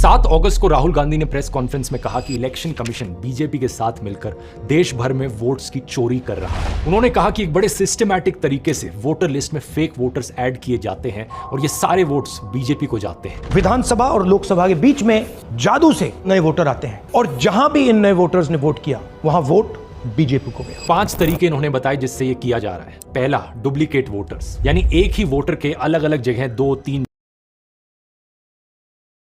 7 अगस्त को राहुल गांधी ने press conference में कहा कि इलेक्शन कमीशन बीजेपी के साथ मिलकर देश भर में वोट्स की चोरी कर रहा है। उन्होंने कहा कि एक बड़े सिस्टमैटिक तरीके से वोटर लिस्ट में फेक वोटर्स ऐड किए जाते हैं और ये सारे वोट्स बीजेपी को जाते हैं। विधानसभा और लोकसभा के बीच में जादू से नए वोटर आते हैं और जहां भी इन नए वोटर्स ने वोट किया वहां वोट बीजेपी को गया। 5 तरीके इन्होंने बताए जिससे ये किया जा रहा है। पहला, डुप्लीकेट वोटर्स, यानी एक ही वोटर के अलग अलग जगह 2, 3,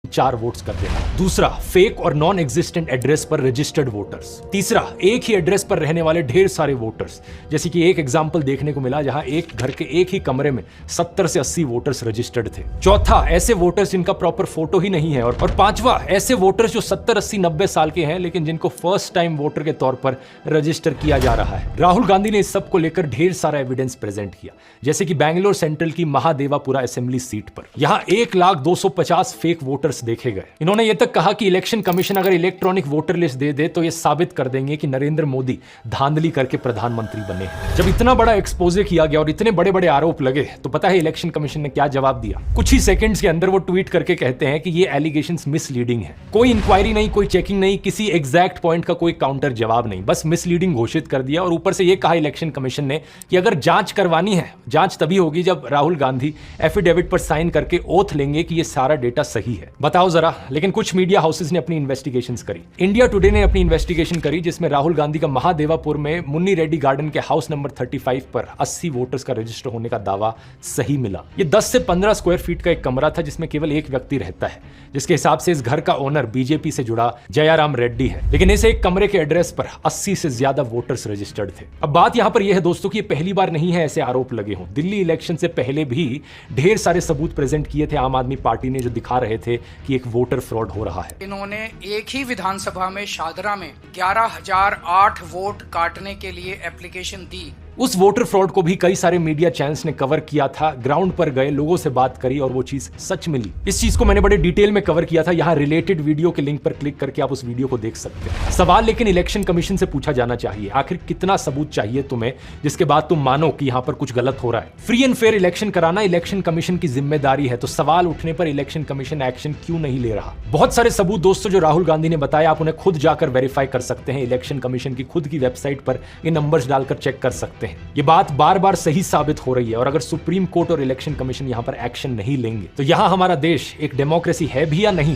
4 वोट्स कर देना। दूसरा, फेक और नॉन एग्जिस्टेंट एड्रेस पर रजिस्टर्ड वोटर्स। तीसरा, एक ही एड्रेस पर रहने वाले ढेर सारे वोटर्स, जैसे कि एक एग्जांपल देखने को मिला जहां एक घर के एक ही कमरे में 70 से 80 वोटर्स रजिस्टर्ड थे। चौथा, ऐसे वोटर्स जिनका प्रॉपर फोटो ही नहीं है। और पांचवा, ऐसे वोटर्स जो 70, 80, 90 साल के हैं लेकिन जिनको फर्स्ट टाइम वोटर के तौर पर रजिस्टर किया जा रहा है। राहुल गांधी ने इस सब को लेकर ढेर सारा एविडेंस प्रेजेंट किया, जैसे कि बैंगलोर सेंट्रल की महादेवापुरा असेंबली सीट पर यहां 1,250 फेक वोटर्स देखे गए। इन्होंने यह तक कहा कि इलेक्शन कमीशन अगर इलेक्ट्रॉनिक वोटर लिस्ट दे दे तो यह साबित कर देंगे कि नरेंद्र मोदी धांधली करके प्रधानमंत्री बने हैं। जब इतना बड़ा एक्सपोजे किया गया और इतने बड़े बड़े आरोप लगे तो पता है इलेक्शन कमीशन ने क्या जवाब दिया? कुछ ही सेकंड्स के अंदर वो ट्वीट करके कहते हैं कि ये एलिगेशंस मिसलीडिंग है। कोई इंक्वायरी नहीं, कोई चेकिंग नहीं, किसी एग्जैक्ट पॉइंट का कोई काउंटर जवाब नहीं, बस मिसलीडिंग घोषित कर दिया। और ऊपर से यह कहा इलेक्शन कमीशन ने कि अगर जांच करवानी है, जांच तभी होगी जब राहुल गांधी एफिडेविट पर साइन करके ओथ लेंगे कि यह सारा डेटा सही है। बताओ जरा। लेकिन कुछ मीडिया हाउसेस ने अपनी इन्वेस्टिगेशंस करी। इंडिया टुडे ने अपनी इन्वेस्टिगेशन करी जिसमें राहुल गांधी का महादेवापुर में मुन्नी रेड्डी गार्डन के हाउस नंबर 35 पर 80 वोटर्स का रजिस्टर होने का दावा सही मिला। ये 10 से 15 स्क्वायर फीट का एक कमरा था जिसमें केवल एक व्यक्ति रहता है, जिसके हिसाब से इस घर का ओनर बीजेपी से जुड़ा जयाराम रेड्डी है। लेकिन इस एक कमरे के एड्रेस पर 80 से ज्यादा वोटर्स रजिस्टर्ड थे। अब बात यहां पर यह है दोस्तों कि ये पहली बार नहीं है ऐसे आरोप लगे हों। दिल्ली इलेक्शन से पहले भी ढेर सारे सबूत प्रेजेंट किए थे आम आदमी पार्टी ने, जो दिखा रहे थे कि एक वोटर फ्रॉड हो रहा है। इन्होंने एक ही विधानसभा में शादरा में 11,008 वोट काटने के लिए एप्लीकेशन दी। उस वोटर फ्रॉड को भी कई सारे मीडिया चैनल्स ने कवर किया था। ग्राउंड पर गए, लोगों से बात करी और वो चीज सच मिली। इस चीज को मैंने बड़े डिटेल में कवर किया था। यहाँ रिलेटेड वीडियो के लिंक पर क्लिक करके आप उस वीडियो को देख सकते हैं। सवाल लेकिन इलेक्शन कमीशन से पूछा जाना चाहिए, आखिर कितना सबूत चाहिए तुम्हें जिसके बाद तुम मानो कि यहाँ पर कुछ गलत हो रहा है। फ्री एंड फेयर इलेक्शन कराना इलेक्शन कमीशन की जिम्मेदारी है, तो सवाल उठने पर इलेक्शन कमीशन एक्शन क्यों नहीं ले रहा? बहुत सारे सबूत दोस्तों जो राहुल गांधी ने बताया, आप उन्हें खुद जाकर वेरीफाई कर सकते हैं। इलेक्शन कमीशन की खुद की वेबसाइट पर ये नंबर्स डालकर चेक कर सकते हैं। ये बात बार बार सही साबित हो रही है और अगर सुप्रीम कोर्ट और इलेक्शन कमीशन यहां पर एक्शन नहीं लेंगे तो यहां हमारा देश एक डेमोक्रेसी है भी या नहीं?